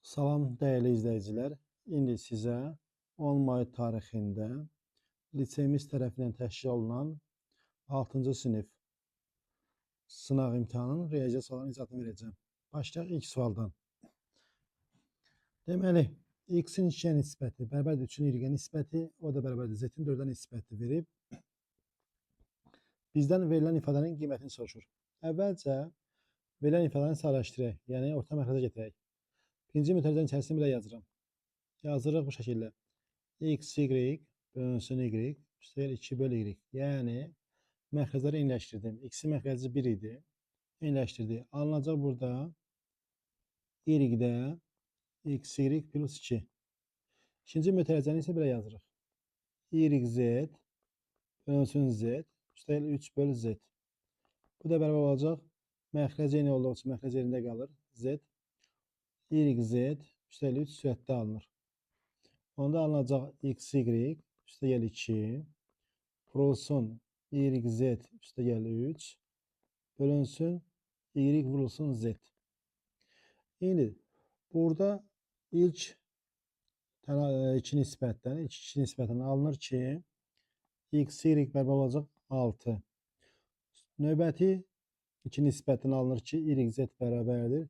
Salam dəyərli izləyicilər. İndi sizə 10 may tarixində liseyimiz tərəfindən təşkil olunan 6-cı sinif sınaq imtahanının riyaziyyat suallarının icazını verəcəm. Başlayaq ilk sualdan. Deməli, x-in 2-yə nisbəti bərabərdir 3-ün y-ə nisbəti, o da bərabərdir z-in 4-ə nisbəti verib. Bizdən verilən ifadənin qiymətini soruşur. Əvvəlcə verilən ifadəni sadələşdirək, yəni orta məxrəcə gətirək. Birinci mütərizənin içərisini belə yazıram. Yazırıq bu şəkildə. X, y bölünsün y üstəgəl 2 bölü y. Yəni, məxrəcləri eyniləşdirdim. X-in məxrəci 1 idi. Eyniləşdirdi. Alınacaq burada y-də x, y plus 2. İkinci mütərizəni isə belə yazırıq. YZ bölünsün z üstəgəl 3 bölü z. Bu da bərabər olacaq. Məxrəc eyni olduğu üçün məxrəc yerində qalır. Z. YZ üstəgəl 3 sürətdə alınır. Onda alınacaq x, y üstəgəl 2 vurulsun yz üstəgəl 3 bölünsün y vurulsun z. İndi burada ilk iki nisbətdən alınır ki x, y bərabər olacaq 6. Növbəti iki nisbətdən alınır ki yz bərabərdir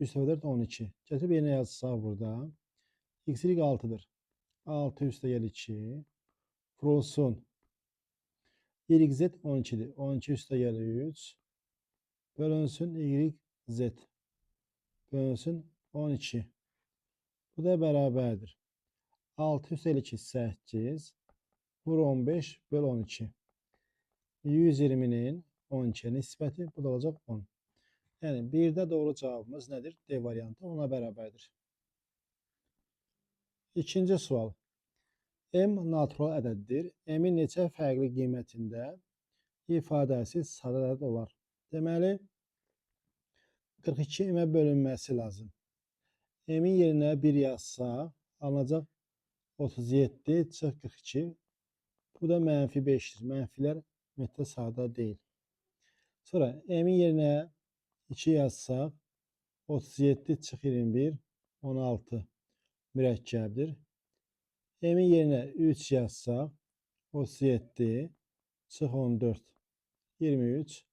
3/4 12. Gətirib yerinə yazsaq burada x, y 6'dır. 6 üstəgəl 2 vurulsun yz 12'dir. 12 üstəgəl 3 bölünsün yz bölünsün 12. Bu da bərabərdir. 6 üstəgəl 2 8 vur 15 böl 12. 120'nin 12'ye nisbəti bu da olacaq 10. Yəni birdə doğru cavabımız nədir? D variantı ona bərabərdir. İkinci sual. M natural ədəddir. M-in neçə fərqli qiymətində ifadəsi sadə ədəd olar? Deməli, 42 M-ə bölünməsi lazım. M-in yerinə 1 yazsaq, alınacaq 37 çıx 42. Bu da mənfi 5'dir. Mənfilər ümumiyyətlə sadə deyil. Sonra M-in yerinə 2 yazsaq, 37 çıx 21, 16 mürəkkəbdir. M-in yerinə 3 yazsaq, 37 çıx 14, 23,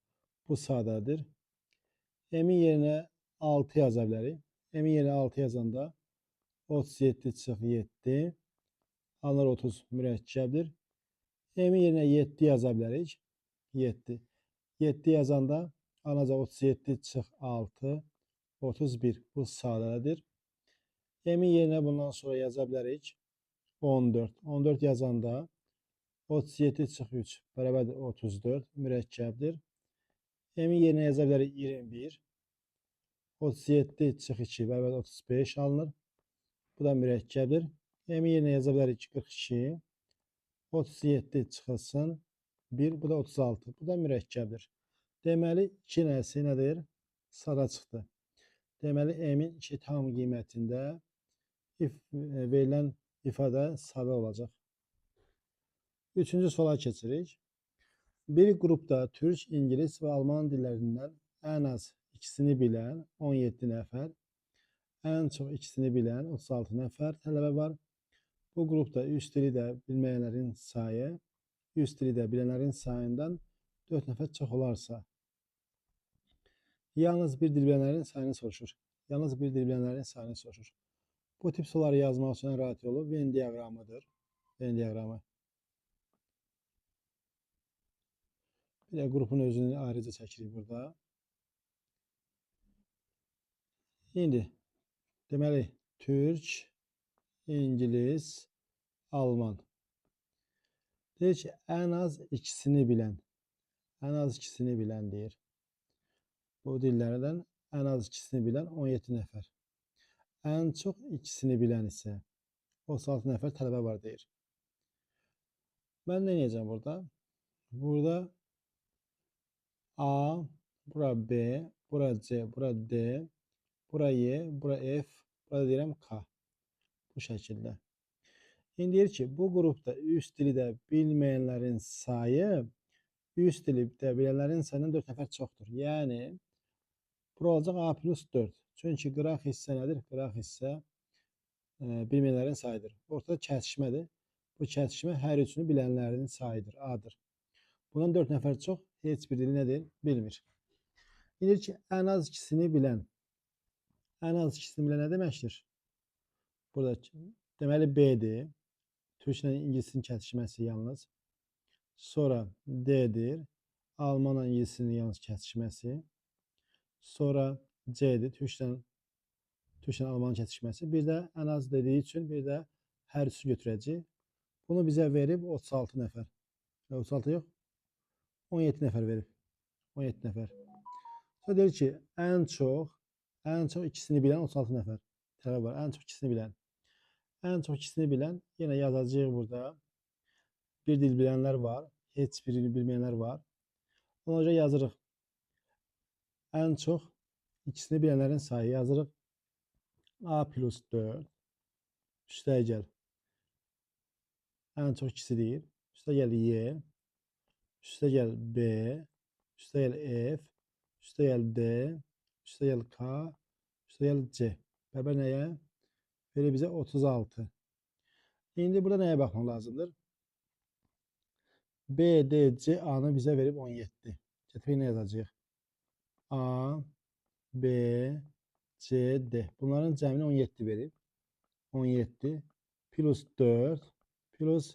bu sadədir. M-in yerinə 6 yaza bilərik. M-in yerinə 6 yazanda 37 çıx 7, alınır 30 mürəkkəbdir. M-in yerinə 7 yaza bilərik. 7. 7 yazanda alınacaq 37 çıx 6, 31, bu sadədir. M-in yerinə bundan sonra yaza bilərik 14. 14 yazanda 37 çıx 3 bərabərdir 34 mürəkkəbdir. M-in yerinə yaza bilərik 21. 37 çıx 2 bərabərdir 35 alınır. Bu da mürəkkəbdir. M-in yerinə yaza bilərik 42. 37 çıxılsın 1, bu da 36. Bu da mürəkkəbdir. Deməli, 2 nəsi nədir? Sada çıxdı. Deməli, M-in 2 tam qiymətində verilən ifadə sadə olacaq. Üçüncü suala keçirik. Bir qrupda türk, ingilis və alman dillərindən ən az ikisini bilən 17 nəfər, ən çox ikisini bilən 36 nəfər tələbə var. Bu qrupda üst dili də bilməyənlərin sayı, üst dili də bilənlərin sayından 4 nəfər çox olarsa, yalnız bir dil bilənlərin sayını soruşur. Yalnız bir dil bilənlərin sayını soruşur. Bu tip suları yazmaq üçün ən rahat yolu Venn diaqramıdır. Venn diaqramı. Bir də qrupun özünü ayrıca çəkirik burada. İndi, deməli, türk, ingilis, alman. Deyir ki, ən az ikisini bilən. Ən az ikisini bilən deyir. Bu dillərdən ən az ikisini bilən 17 nəfər. Ən çox ikisini bilən isə 36 nəfər tələbə var deyir. Mən nə edəcəm burada? Burada A, bura B, bura C, bura D, bura Y, bura F, burada deyirəm K. Bu şəkildə. İndi deyir ki, bu qrupda üst dili də bilməyənlərin sayı üst dili də bilənlərin sayından 4 nəfər çoxdur. Yəni, bura olacaq A plus 4. Çünki qıraq hissə nədir? Qıraq hissə bilməyənlərin sayıdır. Ortada kəsişmədir. Bu kəsişmə hər üçünü bilənlərin sayıdır, A-dır. Bundan 4 nəfər çox heç bir dili nədir? Bilmir. Bilir ki, ən az ikisini bilən. Ən az ikisini bilən nə deməkdir? Burada deməli B-dir. Türkçə ilə ingiliscinin kəsişməsi yalnız. Sonra D-dir. Almanla ingiliscinin yalnız kəsişməsi. Sonra C-dir. Türkçə ilə Almanın kəsişməsi. Bir də ən az dediyi üçün bir də hər üçü götürəcək. Bunu bizə verib 36 nəfər. 36 yox. 17 nəfər verib. 17 nəfər. Sonra deyir ki, ən çox ikisini bilən 36 nəfər. Tələb var. Ən çox ikisini bilən. Ən çox ikisini bilən yenə yazacağıq burada. Bir dil bilənlər var. Heç bir dil bilməyənlər var. Ona görə yazırıq. Ən çox ikisini bilənlərin sayı yazırıq. A plus 4 üstəgəl. Ən çox ikisi deyir. Üstəgəl Y. Üstəgəl B. Üstəgəl F. Üstəgəl D. Üstəgəl K. Üstəgəl C. Bərabər nəyə? Verir bizə 36. İndi burada nəyə baxmaq lazımdır? B, D, C, A-nı bizə verib 17. Gətirək nə yazacağıq? A, B, C, D. Bunların cəmini 17 verib. 17 plus 4 plus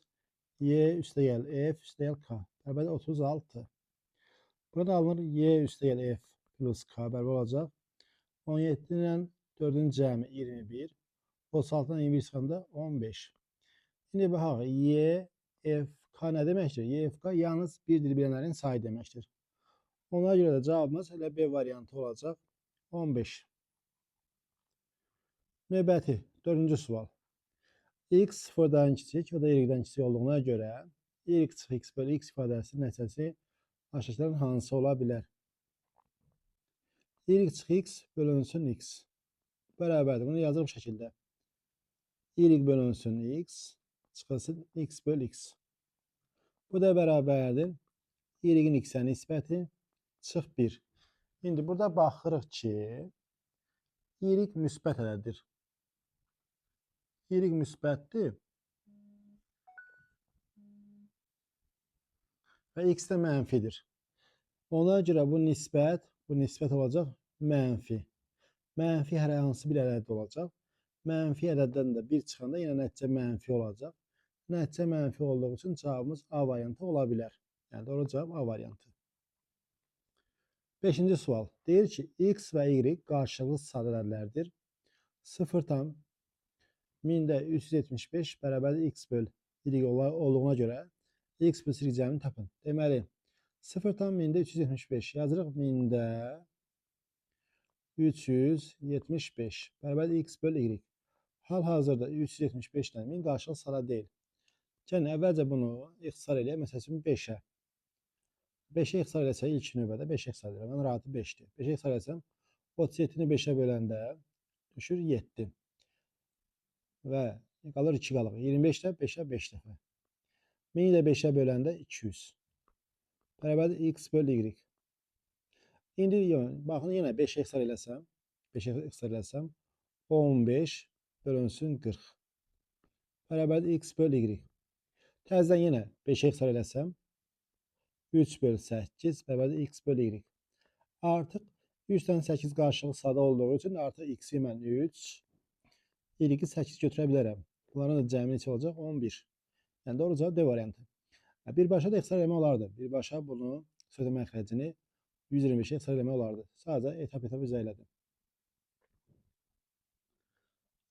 Y üstəgəl F üstəgəl K. Bərabər 36. Burada alınır Y üstəgəl F plus K bərabər olacaq. 17 ilə 4-ün cəmi 21. 36-dan 21 çıxanda 15. İndi baxaq. Y, F, K nə deməkdir? Y, F, K yalnız bir dil bilənlərin sayı deməkdir. Ona görə də cavabımız elə B variantı olacaq. 15. Növbəti 4-cü sual. X sıfırdan kiçik, o da Y-dən kiçik olduğuna görə Y çıxı X bölü X ifadəsinin nəticəsi aşağıdakilərin hansı ola bilər? Y çıxı X bölünsün X. Bərabərdir. Bunu yazırıq bu şəkildə. Y bölünsün X çıxılsın X bölü X. Bu da bərabərdir. Y-in X-ə nisbəti çıx 1. İndi burada baxırıq ki, Y müsbət ədəddir. Y müsbətdir və X də mənfidir. Ona görə bu nisbət olacaq mənfi. Mənfi hər hansı bir ədəd olacaq. Mənfi ədəddən də 1 çıxanda yenə nəticə mənfi olacaq. Nəticə mənfi olduğu üçün cavabımız A variantı ola bilər. Yəni doğru cavab A variantı. 5-ci sual. Deyir ki, X və Y qarşılıqlı sadə ədədlərdir. 0,1000-375 bərabərdir X böl Y olduğuna görə X plus Y cəmini tapın. Deməli, 0,1000-375 yazırıq 1000-də 375 bərabərdir X böl Y. Hal-hazırda 375 ilə 1000 qarşılıqlı sadə deyil. Yəni, əvvəlcə bunu ixtisar eləyək. Məsəl üçün 5-ə. 5-ə ixtisar eləsək ilk növbədə 5-ə ixtisar edirəm. Mən rahatı 5-dir. 5-ə ixtisar eləsəm 37-ni 5-ə böləndə düşür 7. Və qalır 2 qalır. 25-də 5-ə 5 dəfə. 1000-i də 5-ə böləndə 200. Bərabərdir X böl Y. İndi baxın, yenə 5-ə ixtisar eləsəm, 5-ə ixtisar eləsəm 15 bölünsün 40. Bərabərdir X böl Y. Təzədən yenə 5-ə ixtisar eləsəm 3 böl 8 bərabərdir X böl Y. Artıq 100-dən 8 qarşılıqlı sadə olduğu üçün artıq X-i mən 3, Y-i 8 götürə bilərəm. Bunların da cəmi neçə olacaq? 11. Yəni doğru cavab D variantı. Birbaşa da ixtisar eləmək olardı. Birbaşa bunu söhbət məxrəcini 125-ə ixtisar eləmək olardı. Sadəcə etap izah elədim.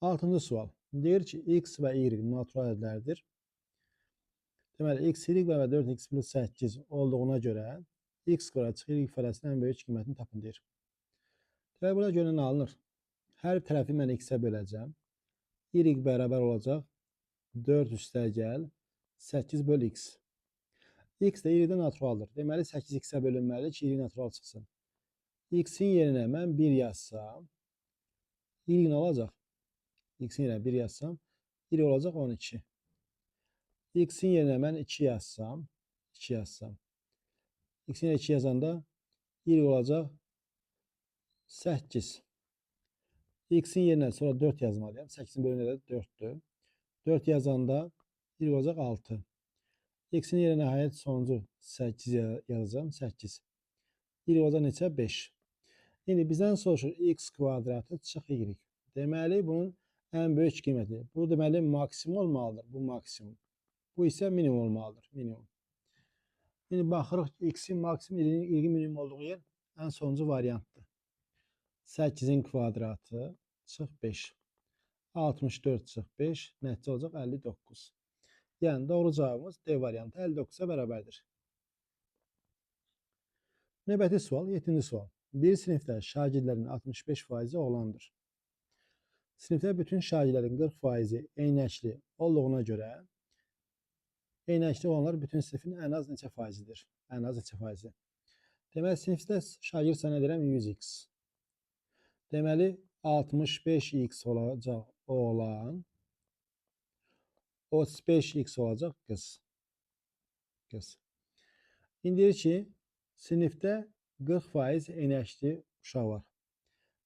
6-cı sual. Deyir ki, X və Y natural ədədlərdir. Deməli, X, Y bərabər 4X plus 8 olduğuna görə X qara çıx Y ifadəsinin ən böyük qiymətini tapın deyir. Deməli, burada görə nə alınır? Hər tərəfi mən X-ə böləcəm. Y bərabər olacaq 4 üstəgəl 8 böl X. X də Y-dən naturaldır. Deməli, 8X-ə bölünməli ki, Y natural çıxsın. X-in yerinə mən 1 yazsam, Y nə olacaq? X-in yerinə 1 yazsam, Y olacaq 12. X-in yerinə mən 2 yazsam, X-in yerinə 2 yazanda Y olacaq 8. X'in yerine sonra 4 yazmalıyım. 8'in bölümünde de 4'tür. 4 yazanda 1 olacaq 6. X'in yerine nəhayət sonuncu 8 yazacağım. 8. 1 olacaq neçə? 5. İndi bizdən soruşur x kvadratı çıx y. Deməli bunun ən böyük qiyməti. Bu deməli maksimum olmalıdır. Bu maksimum. Bu isə minimum olmalıdır. Minimum. İndi baxırıq x-in maksimum, y-in minimum olduğu yer ən sonuncu variantdır. 8'in kvadratı çıx 5. 64 çıx 5. Nəticə olacaq 59. Yəni doğru cavabımız D variantı 59'a bərabərdir. Növbəti sual, 7-ci sual. Bir sinifdə şagirdlərin 65% oğlandır. Sinifdə bütün şagirdlərin 40% eynəkli olduğuna görə eynəkli olanlar bütün sinifin ən az neçə faizidir? Ən az neçə faizi? Deməli, sinifdə şagird sayına deyirəm 100x. Deməli, 65x olacaq oğlan, 35x olacaq qız. İndi deyir ki, sinifdə 40% eynəkli uşaq var.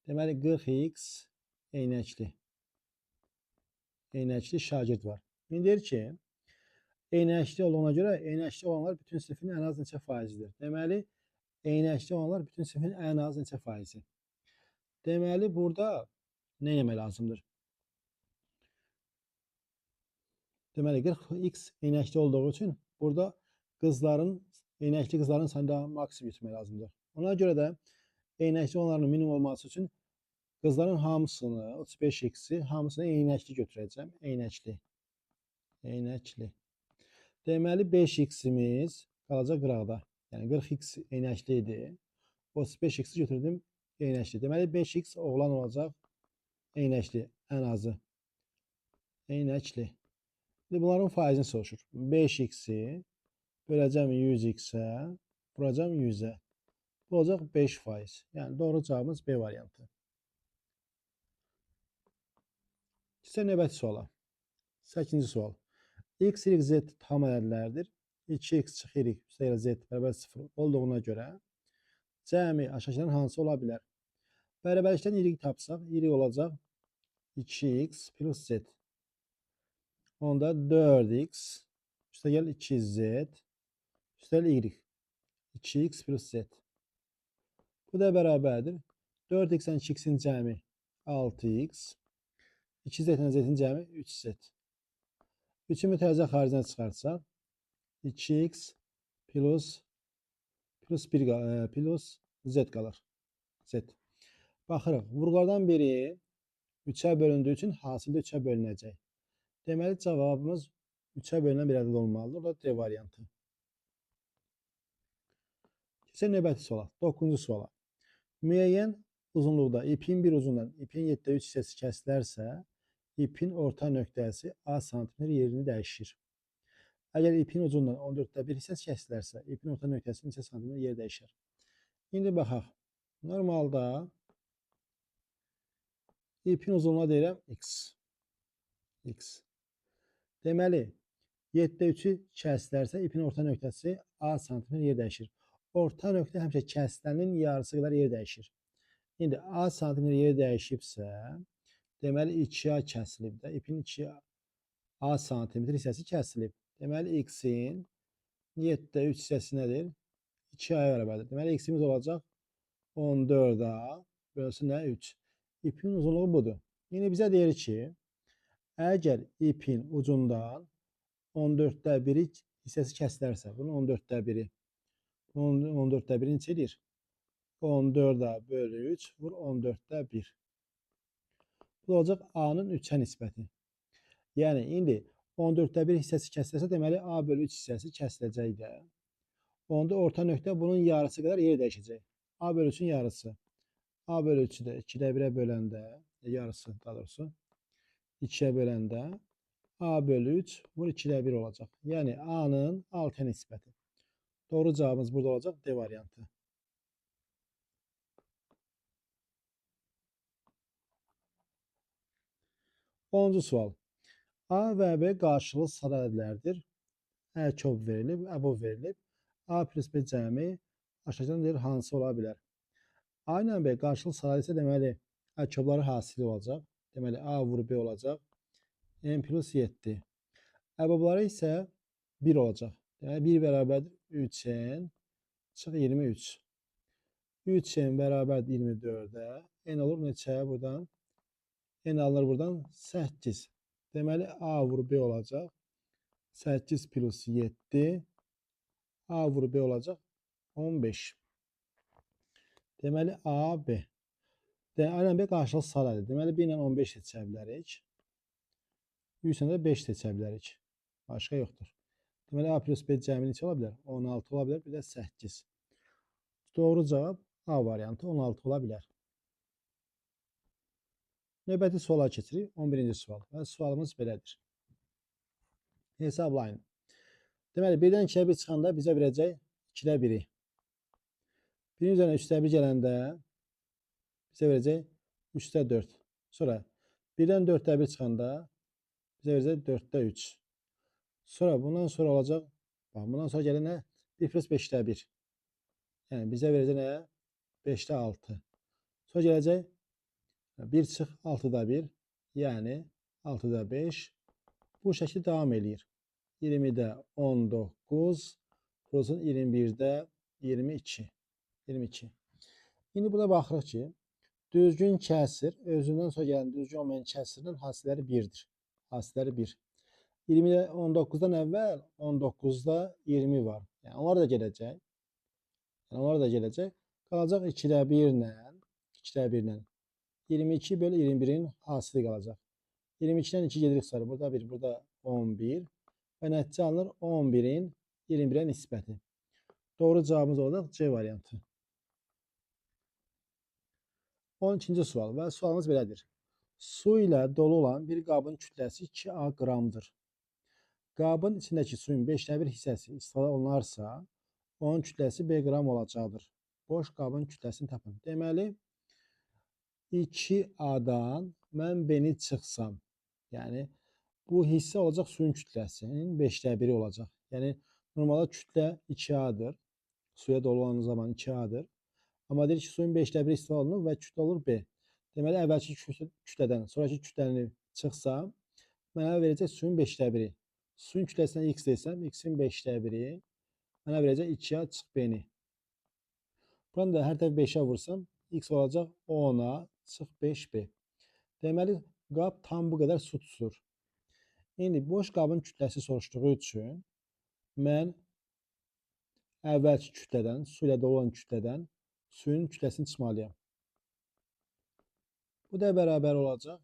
Deməli, 40x eynəkli şagird var. İndi deyir ki, eynəkli olduğuna görə eynəkli olanlar bütün sinifin ən az neçə faizidir? Deməli, eynəkli olanlar bütün sinifin ən az neçə faizi? Deməli, burada nə etmək lazımdır? Deməli, 40x eynəkli olduğu üçün burada eynəkli qızların sayında maksimum götürmək lazımdır. Ona görə də eynəkli olanların minimum olması üçün qızların hamısını, 35x-i hamısını eynəkli götürəcəm. Eynəkli. Deməli, 5x-imiz qalacaq qıraqda. Yəni, 40x eynəkli idi. 35x-i götürdüm eynəkli. Deməli, 5x oğlan olacaq eynəkli, ən azı. Eynəkli. Bunların faizini soruşur. 5x-i böləcəm 100x-ə, vuracam 100-ə. Bu olacaq 5%. Yəni, doğru cavabımız B variantı. Keçək növbəti suala. 8-ci sual. X, Y, Z tam ədədlərdir. 2x çıx y üstəgəl z bərabər 0 olduğuna görə cəmi aşağıdakilərin hansı ola bilər? Bərabərlikdən y tapsaq, y olacaq 2x plus z. Onda 4x üstəgəl 2z üstəgəl y. 2x plus z. Bu da bərabərdir. 4x-dən 2x-in cəmi 6x. 2z-dən z-in cəmi 3z. 3-ü mütərizə xaricinə çıxartsaq 2x plus z qalır. Z. Baxırıq, vurğulardan biri 3-ə bölündüyü üçün hasildə 3-ə bölünəcək. Deməli, cavabımız 3-ə bölünən bir ədəd olmalıdır. O da D variantı. Keçək növbəti suala, 9-cu suala. Müəyyən uzunluqda ipin bir ucundan ipin 7/3 hissəsi kəsilərsə, ipin orta nöqtəsi A santimetr yerini dəyişir. Əgər ipin ucundan 14/1 hissəsi kəsilərsə, ipin orta nöqtəsi neçə santimetr yeri dəyişir? İndi baxaq. Normalda ipin uzunluğuna deyirəm x. Deməli, 7/3-ü kəsilərsə, ipin orta nöqtəsi A santimetr yer dəyişir. Orta nöqtə həmişə kəsilənin yarısı qədər yer dəyişir. İndi A santimetr yer dəyişibsə, deməli 2A kəsilib də, ipin 2A santimetr hissəsi kəsilib. Deməli, x-in 7/3 hissəsi nədir? 2A-ya bərabərdir. Deməli, x-imiz olacaq 14A bölsün 3. İpin uzunluğu budur. İndi bizə deyir ki, əgər ipin ucundan 14/1 hissəsi kəsilərsə, bunun 14/1-i 14/1 neçə edir? 14A bölü 3 vur 14/1. Bu olacaq A-nın 3-ə nisbəti. Yəni, indi 14/1 hissəsi kəsilərsə, deməli A bölü 3 hissəsi kəsiləcək də. Onda orta nöqtə bunun yarısı qədər yer dəyişəcək. A bölü 3-ün yarısı. A bölü 3-ü də 2/1-ə böləndə, yarısı daha doğrusu, 2-yə böləndə A bölü 3 vur 2/1 olacaq. Yəni, A-nın 6-ya nisbəti. Doğru cavabımız burada olacaq D variantı. 10-cu sual. A və B qarşılıqlı sarı ədədlərdir. Ə kök verilib, əbov verilib. A plus B cəmi aşağıdan deyir hansı ola bilər? A ilə B qarşılıqlı sarı isə deməli Əkobları hasili olacaq. Deməli, A vur B olacaq. N plus 7. Əbobları isə 1 olacaq. Deməli, 1 bərabərdir 3N çıx 23. 3N bərabərdir 24-ə. N olur neçə buradan? N alınır buradan 8. Deməli, A vur B olacaq. 8 plus 7. A vur B olacaq 15. Deməli, A, B. A ilə B qarşılıq sayılardır. Deməli, 1 ilə 15 seçə bilərik. 100 ilə də 5 seçə bilərik. Başqa yoxdur. Deməli, A plus B cəmi neçə ola bilər? 16 ola bilər, bir də 8. Doğru cavab A variantı 16 ola bilər. Növbəti suala keçirik. 11-ci sual. Və sualımız belədir. Hesablayın. Deməli, 1-dən 2-yə 1 çıxanda bizə verəcək 2-də 1-i. 1-in üzərinə 3-də 1 gələndə bizə verəcək 3-də 4. Sonra 1-dən 4-də 1 çıxanda bizə verəcək 4-də 3. Sonra bundan sonra olacaq, bax, bundan sonra gəlir nə? 1 plus 5-də 1. Yəni bizə verəcək nə? 5-də 6. Sonra gələcək 1 çıx 6-da 1. Yəni 6-da 5. Bu şəkil davam eləyir. 20-də 19. Burası 21-də 22. 22. İndi burada baxırıq ki, düzgün kəsir, özündən sonra gələn düzgün olmayan kəsirinin hasilləri 1-dir. Hasilləri 1. 20-də 19-dan əvvəl 19-da 20 var. Yəni onlar da gələcək. Qalacaq 2-də 1 ilə 22 bölü 21-in hasili qalacaq. 22-dən 2 gedirik sonra. Burada 1, burada 11. Və nəticə alınır 11-in 21-ə nisbəti. Doğru cavabımız olacaq C variantı. 12-ci sual və sualımız belədir. Su ilə dolu olan bir qabın kütləsi 2A qramdır. Qabın içindəki suyun 5-də 1 hissəsi istifadə olunarsa, onun kütləsi B qram olacaqdır. Boş qabın kütləsini tapın. Deməli, 2A-dan mən B-ni çıxsam, yəni bu hissə olacaq suyun kütləsinin 5-də 1-i olacaq. Yəni normalda kütlə 2A-dır. Suya dolu olan zaman 2A-dır. Amma deyir ki, suyun 5-də 1-i istifadə olunur və kütlə olur B. Deməli, əvvəlki kütlədən sonraki kütləni çıxsam, mənə verəcək suyun 5-də 1-i. Suyun kütləsinə X desəm, X-in 5-də 1-i mənə verəcək 2A çıx B-ni. Buranı da hər tərəf 5-ə vursam, X olacaq 10A çıx 5B. Deməli, qab tam bu qədər su tutur. İndi boş qabın kütləsi soruşduğu üçün mən əvvəlki kütlədən, su ilə dolu olan kütlədən suyun kütləsini çıxmalıyam. Bu da bərabər olacaq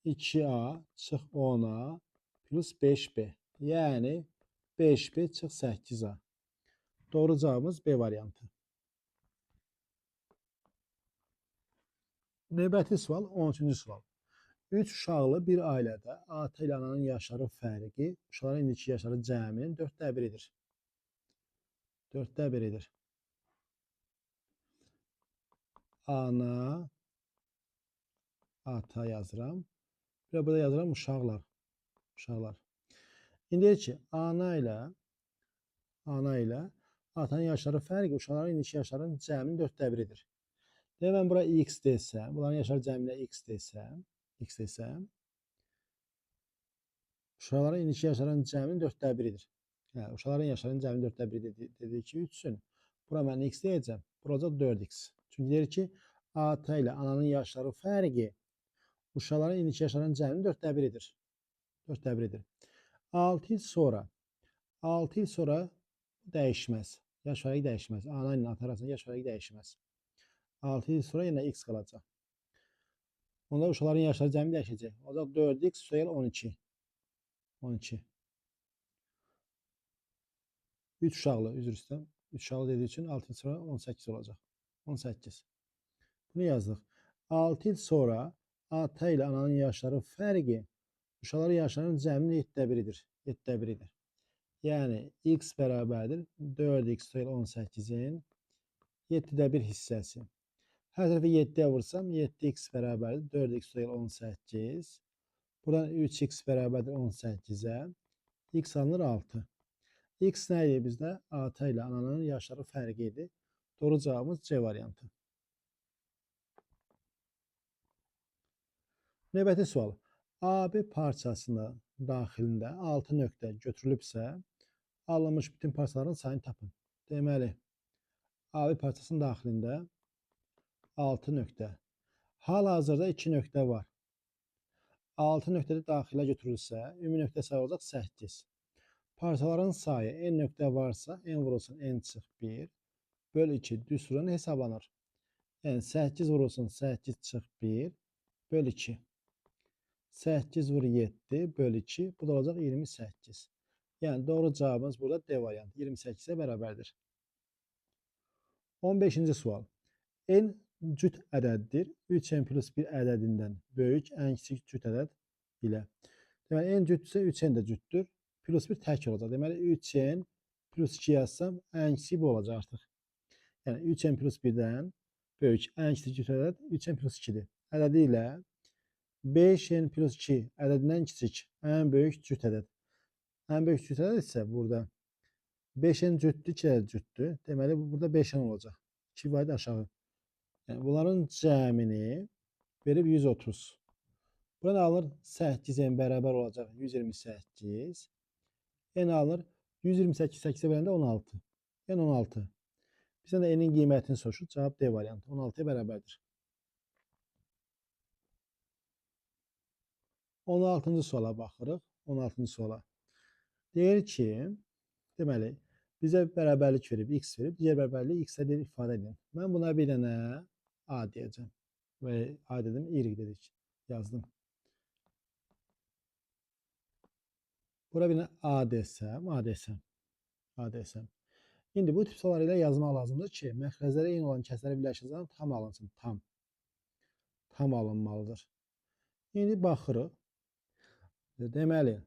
2A çıx 10A plus 5B. Yəni 5B çıx 8A. Doğru cavabımız B variantı. Növbəti sual 13-cü sual. 3 uşaqlı bir ailədə ata ilə ananın yaşları fərqi uşaqların indiki yaşları cəminin 4də 1-idir. 4də 1-idir. Ana, ata yazıram. Və burada yazıram uşaqlar. Uşaqlar. İndi deyir ki, ana ilə atanın yaşları fərqi uşaqların indiki yaşlarının cəminin 4də 1-idir. Demək, mən bura X desəm, bunların yaşları cəminə X desəm, uşaqların indiki yaşlarının cəminin 4də 1-idir. Yəni, uşaqların yaşlarının cəminin 4də 1-idir dedik ki, 3 üçün. Bura mən X deyəcəm, bura 4X. Çünki deyir ki, ata ilə ananın yaşları fərqi uşaqların indiki yaşlarının cəminin 4də 1-idir. 4də 1-idir. 6 il sonra dəyişməz. Yaş fərqi dəyişməz. Ana ilə ata arasında yaş fərqi dəyişməz. 6 il sonra yenə X qalacaq. Onda uşaqların yaşları cəmi dəyişəcək. Olacaq 4X üstəgəl 12. 12. 3 uşaqlı, üzr istəyirəm. 3 uşaqlı dediyi üçün 6 il sonra 18 olacaq. 18. Bunu yazdıq. 6 il sonra ata ilə ananın yaşları fərqi uşaqların yaşlarının cəminin 7də 1-idir. 7də 1-idir. Yəni X bərabərdir 4X üstəgəl 18-in 7də 1 hissəsi. Hər tərəfə 7-yə vursam, 7X bərabərdir 4X üstəgəl 18. Buradan 3X bərabərdir 18-ə. X alınır 6. X nə idi bizdə? Ata ilə ananın yaşları fərqi idi. Doğru cavabımız C variantı. Növbəti sual. AB parçasında daxilində 6 nöqtə götürülübsə, alınmış bütün parçaların sayını tapın. Deməli, AB parçasının daxilində 6 nöqtə. Hal-hazırda 2 nöqtə var. 6 nöqtədə daxilə götürülsə, ümumi nöqtə sayı olacaq 8. Parçaların sayı n nöqtə varsa, n vurulsun n çıx 1 böl 2 düz sıranı hesablanır. Yəni 8 vurulsun 8 çıx 1 böl 2. 8 vur 7 böl 2. Bu da olacaq 28. Yəni doğru cavabımız burada D variantı 28-ə bərabərdir. 15-ci sual. N cüt ədəddir. 3n plus 1 ədədindən böyük ən kiçik cüt ədəd ilə. Deməli, n cütdürsə 3n də cütdür. Plus 1 tək olacaq. Deməli, 3n plus 2 yazsam ən kiçik bu olacaq artıq. Yəni 3n plus 1-dən böyük ən kiçik cüt ədəd 3n plus 2-dir. Ədədi ilə 5n plus 2 ədədindən kiçik ən böyük cüt ədəd. Ən böyük cüt ədəd isə burada 5n cütdür, 2 ədəd cütdür. Deməli, burada 5n olacaq. 2 vahid aşağı. Yəni, bunların cəmini verib 130. Buradan alınır 8n bərabər olacaq 128. N alınır 128 8-ə böləndə 16. Yəni 16. Bizdən də n'in qiymətini soruşur. Cavab D variantı 16-ya bərabərdir. 16-cı suala baxırıq. 16-cı suala. Deyir ki, deməli, bizə bərabərlik verib, x verib, digər bərabərliyi x-ə deyir ifadə edin. Mən buna bir dənə a deyəcəm. Və a dedim, y dedik. Yazdım. Bura bir dənə a desəm. İndi bu tip suallar ilə yazmaq lazımdır ki, məxrəcləri eyni olan kəsrləri birləşdirdiyi zaman tam alınsın. Tam alınmalıdır. İndi baxırıq. Deməli,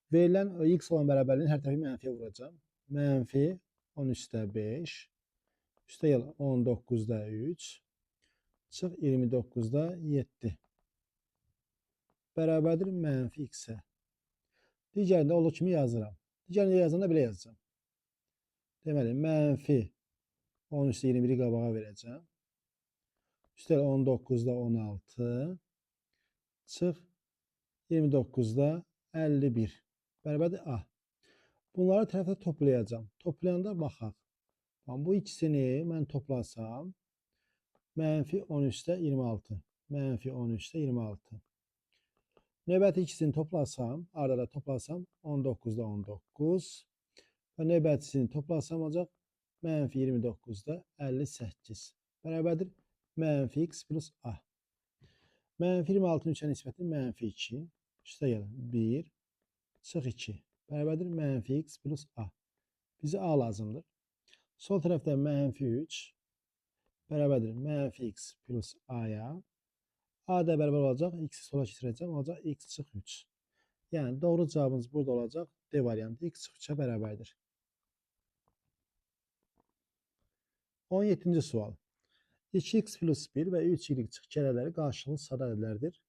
verilən x olan bərabərliyin hər tərəfi mənfiyə vuracam. Mənfi 10 üstə 5, üstə gəl 19-da 3, çıx 29-da 7. Bərabərdir mənfi x-ə. Digərində olduğu kimi yazıram. Digərində yazanda belə yazacağım. Deməli, mənfi 10 üstə 21-i qabağa verəcəm. Üstə 19-da 16, çıx 29-da 51. Bərabərdir A. Bunları tərəfdə toplayacağım. Toplayanda baxaq. Bu ikisini mən toplasam, mənfi 10 üstə 26. Mənfi 10 üstə 26. Növbəti ikisini toplasam, arada toplasam 19-da 19. Və növbətisini toplasam olacaq mənfi 29-da 58. Bərabərdir mənfi x plus A. Mənfi 26-nın 3-ə nisbəti mənfi 2. Üstə gəl 1, çıx 2. Bərabərdir mənfi x plus A. Bizə A lazımdır. Sol tərəfdə mənfi 3 bərabərdir mənfi x plus A-ya. A da bərabər olacaq. X-i sola keçirəcəm. Olacaq x çıx 3. Yəni doğru cavabımız burada olacaq. D variantı x çıx 3-ə bərabərdir. 17-ci sual. 2x plus 1 və 3y çıx 2 ədədləri qarşılıqlı sada ədədlərdir.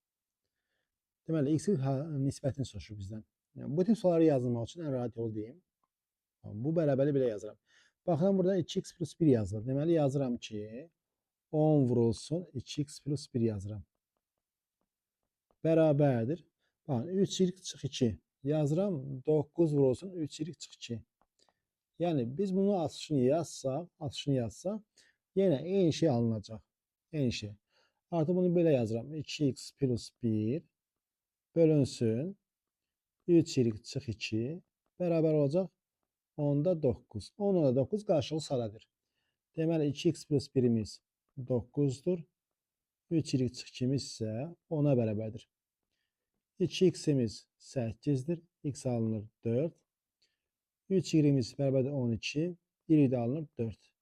Deməli, x-in nisbətini soruşur bizdən. Yəni, bu tip sualları yazılmaq üçün ən rahat yolu deyim. Bu bərabərli belə yazıram. Baxın, burada 2x plus 1 yazılır. Deməli, yazıram ki, 10 vurulsun 2x plus 1 yazıram. Bərabərdir. Baxın, 3y çıx 2 yazıram. 9 vurulsun 3y çıx 2. Yəni, biz bunu açışını yazsaq, yenə eyni şey alınacaq. Eyni şey. Artıq bunu belə yazıram. 2x plus 1 bölünsün 3y çıx 2 bərabər olacaq 10-da 9. 10-da 9 qarşılıqlı sadadır. Deməli, 2x plus 1-imiz 9-dur. 3y çıx 2-miz isə 10-a bərabərdir. 2x-imiz 8-dir. X alınır 4. 3y-imiz bərabərdir 12. Y də alınır 4.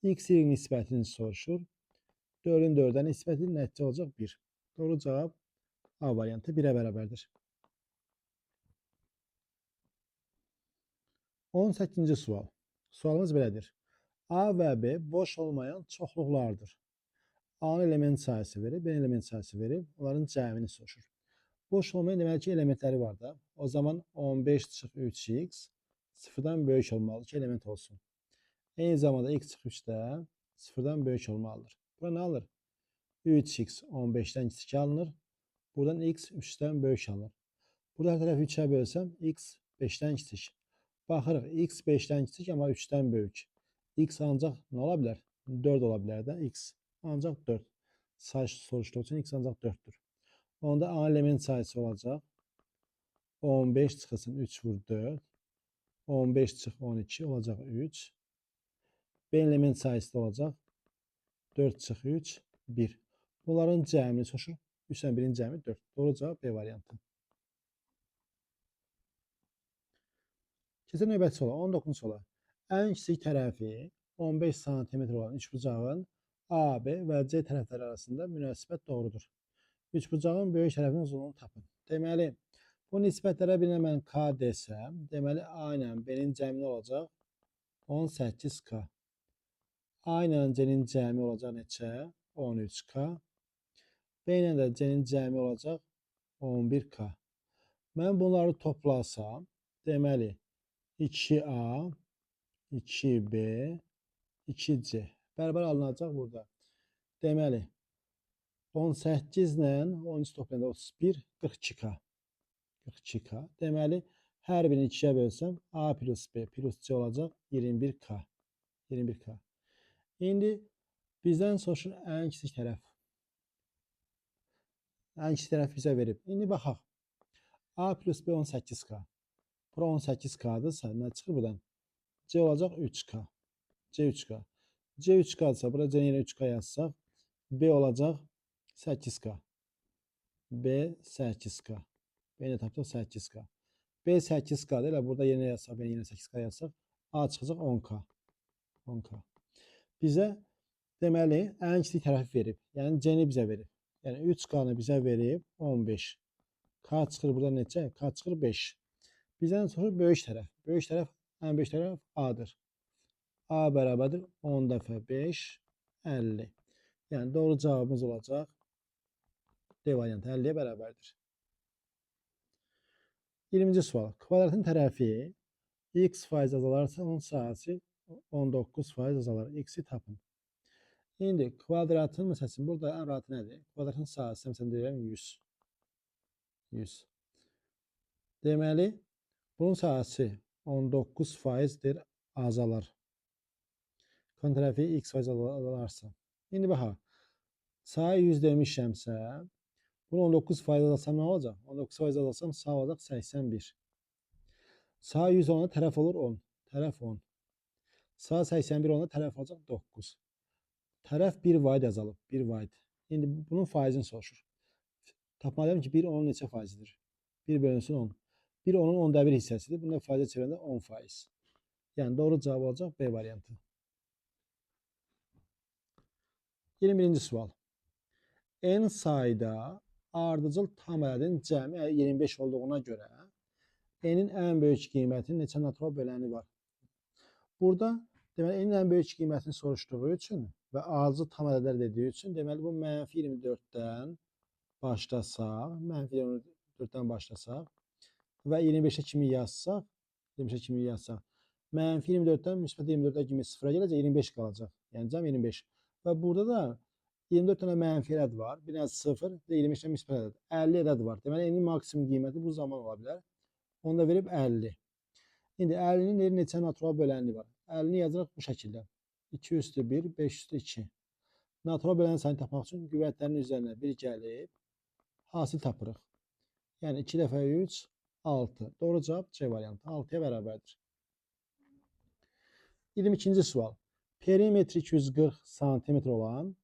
X-y nisbətini soruşur. 4-ün 4-ə nisbəti nəticə olacaq 1. Doğru cavab A variantı 1-ə bərabərdir. 18-ci sual. Sualımız belədir. A və B boş olmayan çoxluqlardır. A-nın element sayısı verib, B-nin element sayısı verib, onların cəmini soruşur. Boş olmayan deməli ki, elementləri var da. O zaman 15 çıx 3x sıfırdan böyük olmalıdır ki, element olsun. Eyni zamanda x çıx 3-də sıfırdan böyük olmalıdır. Bura nə alır? 3x 15-dən kiçik alınır. Buradan x 3'dən böyük alır. Burada hər tərəfi 3-ə bölsəm, x 5-dən kiçik. Baxırıq, x 5-dən kiçik, amma 3-dən böyük. X ancaq nə ola bilər? 4 ola bilər də, x ancaq 4. Sayı soruşduğu üçün x ancaq 4-dür. Onda A element sayısı olacaq. 15 çıxılsın 3 vur 4. 15 çıx 12 olacaq 3. B element sayısı da olacaq. 4 çıx 3, 1. Bunların cəmini soruşur. 3-dən 1-in cəmi 4. Doğru cavab B variantı. Keçən növbəti sola, 19 sola. Ən kiçik tərəfi 15 sm olan üçbucağın AB və C tərəfləri arasında münasibət doğrudur. Üçbucağın böyük tərəfinin uzunluğunu tapın. Deməli, bu nisbətlərə birinə mən K desəm, deməli A ilə B-nin cəmi olacaq 18K. A ilə C-nin cəmi olacaq neçə? 13K. B ilə də C-nin cəmi olacaq 11K. Mən bunları toplasam, deməli 2A, 2B, 2C bərabər alınacaq burada. Deməli, 18 ilə 13 toplayanda 31, 42K. 42K. Deməli, hər birini 2-yə bölsəm, A plus B plus C olacaq 21K. 21K. İndi bizdən soruşur ən kiçik tərəf. Ən kiçik tərəf bizə verib. İndi baxaq. A plus B 18K. Bura 18K'dırsa, nə çıxır buradan? C olacaq 3K. C 3K. C 3K'dırsa, burada C yerine 3K yazsaq, B olacaq 8K. B 8K. B ilə tapdıq 8K. B 8K'dır. Elə burada yerine yazsaq, B yerine 8K yazsaq, A çıxacaq 10K. 10K. Bizə deməli, ən kiçik tərəfi verib. Yəni C-ni bizə verib. Yəni 3K-nı bizə verib 15. K çıxır burada neçə? K çıxır 5. Bizdən sonra böyük tərəf. Böyük tərəf, ən böyük tərəf A-dır. A bərabərdir 10 dəfə 5, 50. Yəni doğru cavabımız olacaq D variantı 50-yə bərabərdir. 20-ci sual. Kvadratın tərəfi x% azalarsa, onun sahəsi 19% azalar. X-i tapın. İndi kvadratın, məsələn, burada ən rahatı nədir? Kvadratın sahəsi, məsələn, deyirəm 100. 100. Deməli, bunun sahəsi 19%dir azalar. Kvadratın tərəfi x% azalarsa. İndi baxaq. Sahə 100 demişəmsə, bunu 19% azalsam nə olacaq? 19% azalsam sağ olacaq 81. Sağ 100 olana tərəf olur 10. Tərəf 10. Sağ 81 olana tərəf olacaq 9. Tərəf 1 vaid azalıb. 1 vaid. İndi bunun faizini soruşur. Tapmalıyam ki, 1 onun neçə faizidir? 1 bölünsün 10. 1 onun 10'da 1 hissəsidir. Bunu da faizə çevirəndə 10%. Yəni doğru cavab olacaq B variantı. 21-ci sual. N sayda ardıcıl tam ədədin cəmi 25 olduğuna görə N'in ən böyük qiymətinin neçə natural böləni var? Burada deməli N'in ən böyük qiymətini soruşduğu üçün və ardıcıl tam ədədlər dediyi üçün deməli bu mənfi 24-dən başlasaq, mənfi 24-dən başlasaq və 25-ə kimi yazsaq, mənfi 24-dən müsbət 24-ə kimi sıfıra gələcək, 25 qalacaq. Yəni cəm 25. Və burada da 24 dənə mənfi ədəd var, bir dənə 0 və 25-dən müsbət ədəd. 50 ədəd var. Deməli, N'in maksimum qiyməti bu zaman ola bilər. Onu da verib 50. İndi 50-nin neçə natural böləni var? 50-ni yazırıq bu şəkildə. 2 üstü 1, 5 üstü 2. Natural böləni sayını tapmaq üçün qüvvətlərin üzərinə 1 gəlib, hasil tapırıq. Yəni 2 dəfə 3, 6. Doğru cavab C variantı. 6-ya bərabərdir. 22-ci sual. Perimetri 240 cm olan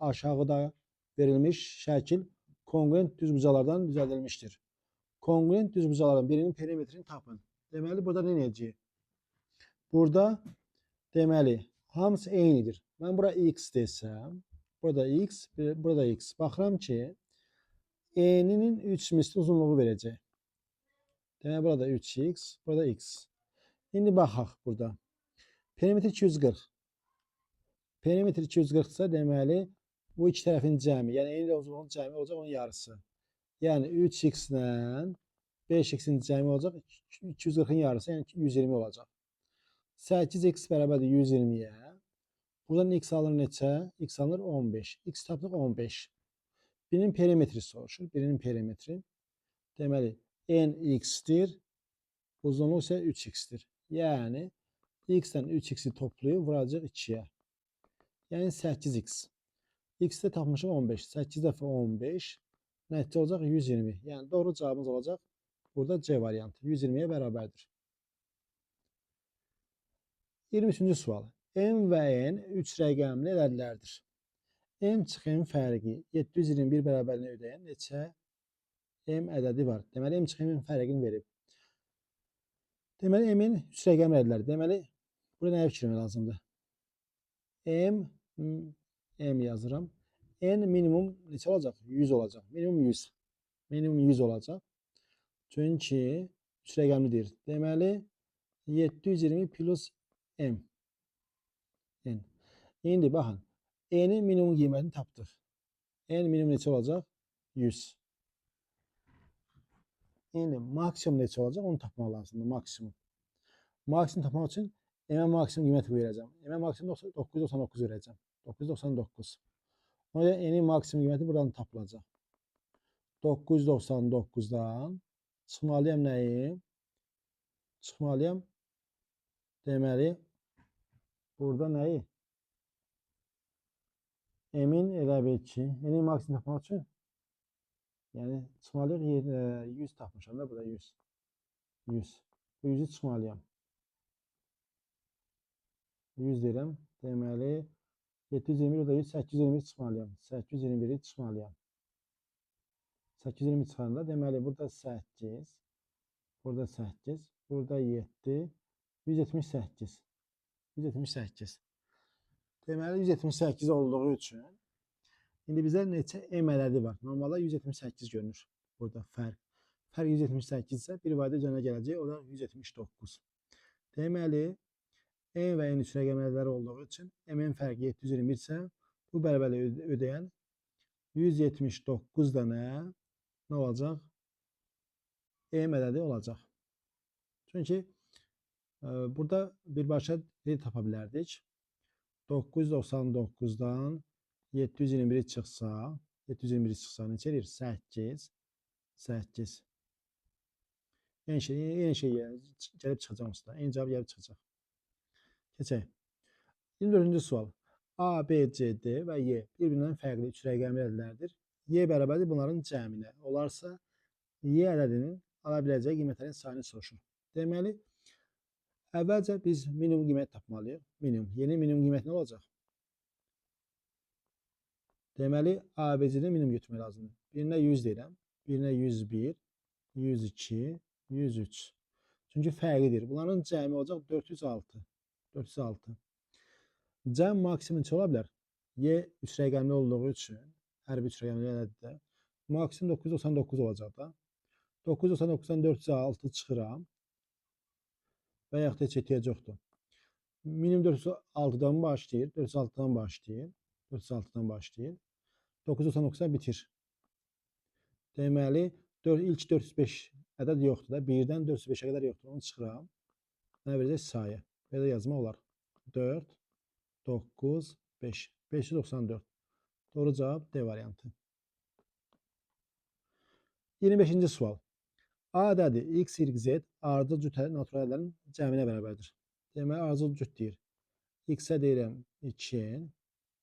aşağıda verilmiş şəkil kongruent düzbucalardan düzəldilmişdir. Kongruent düzbucaların birinin perimetrini tapın. Deməli, burada nə edəcəyik? Burada deməli, hamısı eynidir. Mən bura x desəm, burada x, burada x. Baxıram ki, N'nin 3 misli uzunluğu verəcək. Deməli, burada 3x, burada x. İndi baxaq burada. Perimetr 240. Perimetr 240 ise deməli, bu iki tərəfin cəmi, yəni N ilə uzunluğun cəmi olacaq onun yarısı. Yəni 3x ilə 5x-in cəmi olacaq 240-ın yarısı, yəni 120 olacaq. 8x bərabərdir 120-yə. Buradan x alınır neçə? X alınır 15. X tapdıq 15. Birinin perimetri soruşur. Birinin perimetri. Deməli, n x-dir. Uzunluq isə 3x-dir. Yəni, x-dən 3x-i toplayıb vuracaq 2-yə. Yəni, 8x. X-də tapmışıq 15. 8 dəfə 15. Nəticə olacaq 120. Yəni, doğru cavabımız olacaq. Burada C variantı. 120-yə bərabərdir. 23-cü sual. M və N 3 rəqəmli ədədlərdir. M çıx M fərqi 721 bərabərliyi ödəyən neçə M ədədi var? Deməli, M çıx M fərqini verib. Deməli, M-in 3 rəqəmli ədədləri. Deməli, burada nəyə fikirmək lazımdır? M yazıram. N minimum neçə olacaq? 100 olacaq. Minimum 100. Minimum 100 olacaq. Çünki 3 rəqəmlidir. Deməli, 720 plus M. N. İndi baxın. N'in minimum qiymətini tapdıq. N minimum neçə olacaq? 100. İndi maksimum neçə olacaq? Onu tapmaq lazımdır. Maksimum. Maksimum tapmaq üçün M-ə maksimum qiymət verəcəm. M-ə maksimum 999 verəcəm. 999. O yüzden N'in maksimum qiyməti buradan tapılacaq. 999'dan çıxmalıyam nəyi? Çıxmalıyam deməli burada nəyi? M'in elə bil ki, N'in maksimum tapmaq üçün yəni çıxmalıyıq 100 tapmışam da burada 100. 100. Bu 100'ü çıxmalıyam. 100 deyirəm. Deməli 720 burada 100, 820 çıxmalıyam. 821'i çıxmalıyam. 820 çıxanda deməli burada 8, burada 8, burada 7, 178. 178. Deməli 178 olduğu üçün indi bizə neçə M ədədi var? Normalda 178 görünür burada fərq. Fərq 178 isə bir vayda üzərinə gələcək, o da 179. Deməli M və N 3 rəqəm ədədləri olduğu üçün M-in fərqi 721 isə bu bərabərliyi ödəyən 179 dənə nə olacaq? M ədədi olacaq. Çünki burada birbaşa tapa bilərdik. 999'dan 721'i çıxsa, 721'i çıxsa neçə edir? 8, 8. Eyni şey gəlib çıxacaq usta. Eyni cavab gəlib çıxacaq. Keçək. 24-cü sual. A, B, C, D və Y bir-birindən fərqli 3 rəqəmli ədədlərdir. Y bərabərdir bunların cəminə. Olarsa Y ədədinin ala biləcəyi qiymətlərin sayını soruşur. Deməli, əvvəlcə biz minimum qiymət tapmalıyıq. Minimum. Yeni minimum qiymət nə olacaq? Deməli, ABC'də minimum götürmək lazımdır. Birinə 100 deyirəm. Birinə 101, 102, 103. Çünki fərqlidir. Bunların cəmi olacaq 406. 406. Cəm maksimum neçə ola bilər? Y 3 rəqəmli olduğu üçün, hər bir 3 rəqəmli ədəddə maksimum 999 olacaq da. 999'dan 406 çıxıram. Və yaxud da heç ehtiyac yoxdur. Minimum 406'dan başlayır. 406'dan başlayır. 406'dan başlayır. 999'dan bitir. Deməli, ilk 405 ədəd yoxdur da. 1-dən 405'ə qədər yoxdur. Onu çıxıram. Nə verəcək? Sayı. Belə yazma olar. 4, 9, 5. 594. Doğru cavab D variantı. 25-ci sual. A ədədi x, y, z ardıcıl cüt natural ədədlərin cəminə bərabərdir. Deməli, ardıcıl cüt deyir. X-ə deyirəm 2n,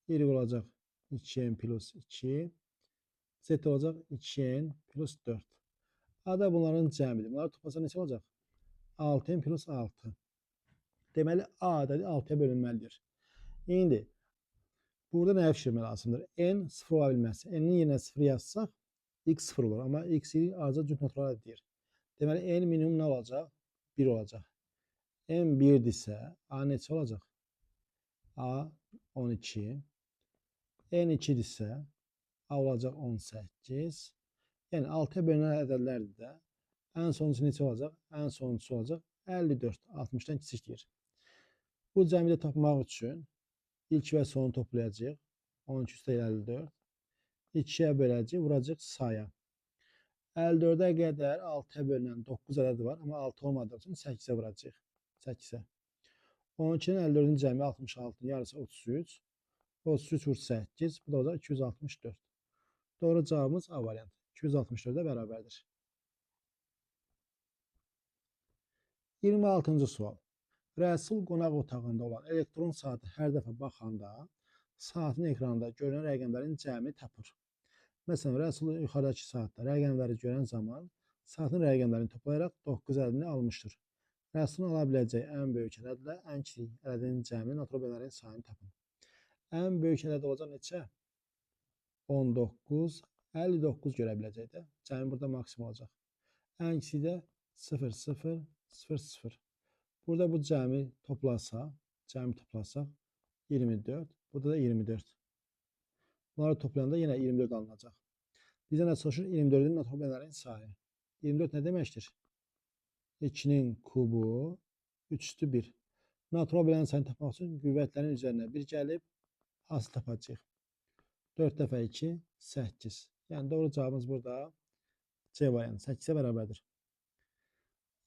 y olacaq 2n plus 2, z olacaq 2n plus 4. A da bunların cəmidir. Bunları toplasaq neçə olacaq? 6n plus 6. Deməli, A ədədi 6-ya bölünməlidir. İndi, burada nəyə fikirmək lazımdır? N 0 ola bilməz. N-in yerinə 0 yazsaq, x 0 olur. Amma x ardıcıl cüt natural ədəd deyir. Deməli, n minimum nə olacaq? 1 olacaq. N 1-dirsə, A neçə olacaq? A 12. N 2-dirsə, A olacaq 18. Yəni, 6-ya bölünən ədədlərdir də. Ən sonuncusu neçə olacaq? Ən sonuncusu olacaq 54. 60-dan kiçik deyir. Bu cəmidə tapmaq üçün ilk və sonu toplayacaq. 12 üstə 54. 2-yə böləcək, vuracaq saya. 54'ə qədər 6-ya bölünən 9 ədədi var. Amma 6 olmadığı üçün 8-ə vuracaq. 8-ə. 12'nin 54'ün cəmi 66'ın yarısı 33. 33 vur 8. Bu da olacaq 264. Doğru cavabımız A variantı. 264'e bərabərdir. 26-cı sual. Rəsul qonaq otağında olan elektron saatı hər dəfə baxanda saatın ekranında görünən rəqəmlərin cəmini tapır. Məsələn, Rəsul yuxarıdakı saatda rəqəmləri görən zaman saatın rəqəmlərini toplayaraq 950-ni almışdır. Rəsulun ala biləcəyi ən böyük ədədlə ən kiçik ədədin cəmini natural bölənlərin sayını tapın. Ən böyük ədəd olacaq neçə? 19, 59 görə biləcəkdə. Cəmi burada maksimum olacaq. Ən kiçik də 0, 0, 0, 0. Burada bu cəmi toplasaq 24, burada da 24. Bunları toplayanda yenə 24 alınacaq. Bizə nə soruşur? 24-ün natural bölənlərin sayı. 24 nə deməkdir? 2-nin kubu 3/1. Natural bölənlərin sayını tapmaq üçün qüvvətlərin üzərinə 1 gəlib asıl tapacağıq. 4 dəfə 2, 8. Yəni doğru cavabımız burada C variantı 8-ə bərabərdir.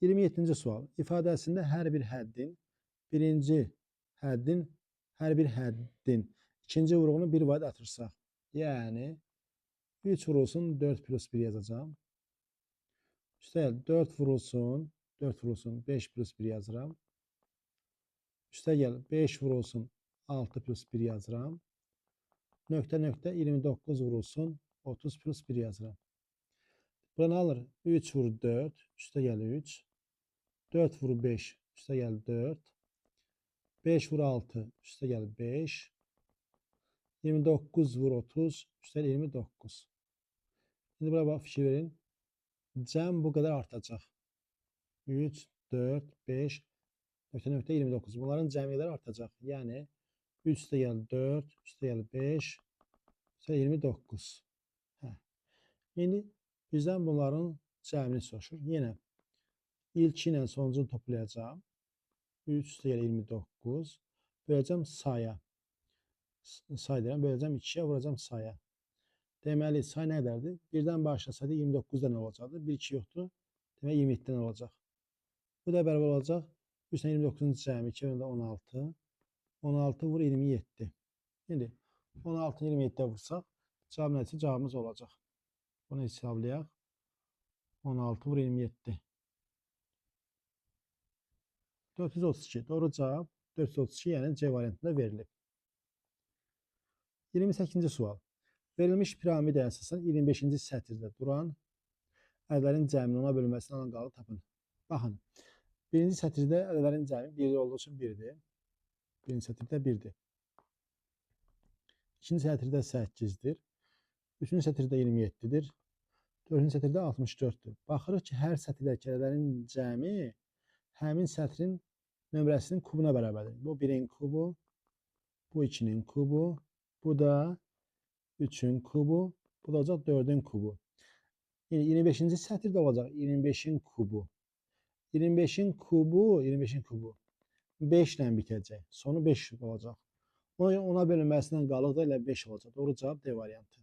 27-ci sual. İfadəsində hər bir həddin ikinci vurğunu 1 vayd atırsaq. Yəni 3 vurulsun 4 plus 1 yazacağım. Üstəgəl 4 vurulsun 5 plus 1 yazıram. Üstəgəl 5 vurulsun 6 plus 1 yazıram. Nöqtə 29 vurulsun 30 plus 1 yazıram. Bura nə alır? 3 vur 4, üstə gəlir 3. 4 vur 5, üstə gəlir 4. 5 vur 6, üstə gəlir 5. 29 vur 30, üstə gəlir 29. İndi bura bax, fikir verin. Cəm bu qədər artacaq. 3, 4, 5, nöqtə 29. Bunların cəmi qədər artacaq. Yəni 3 üstə gəlir 4, üstə gəlir 5, üstə gəlir 29. İndi bizdən bunların cəmini soruşur. Yenə ilki ilə sonucunu toplayacağım. 3 üstə gəlir 29. Böləcəm saya. Say deyirəm, böləcəm 2-yə, vuracam saya. Deməli, say nə qədərdir? 1-dən başlasaydı 29-da nə olacaqdır? 1-2 yoxdur. Demək 27-dən olacaq. Bu da bərabər olacaq. 3 ilə 29-un cəmi 2 ilə 16. 16 vur 27. İndi 16-ı 27-də vursaq, cavab nəticə cavabımız olacaq. Bunu hesablayaq. 16 vur 27. 432. Doğru cavab 432, yəni C variantında verilib. 28-ci sual. Verilmiş piramidaya əsasən 25-ci sətirdə duran ədədlərin cəmini ona bölünməsindən alan qalığı tapın. Baxın, birinci sətirdə ədədlərin cəmi 1 olduğu üçün 1-dir. Birinci sətirdə 1-dir. İkinci sətirdə 8-dir. Üçüncü sətirdə 27-dir. Dördüncü sətirdə 64-dür. Baxırıq ki, hər sətirdəki ədədlərin cəmi həmin sətrin nömrəsinin kubuna bərabərdir. Bu 1-in kubu, bu 2-nin kubu, bu da 3-ün kubu, bu da olacaq 4-ün kubu. Yəni 25-ci sətirdə olacaq 25-in kubu. 25-in kubu 5 ilə bitəcək. Sonu 5 olacaq. Ona bölünməsindən qalıq da elə 5 olacaq. Doğru cavab D variantı.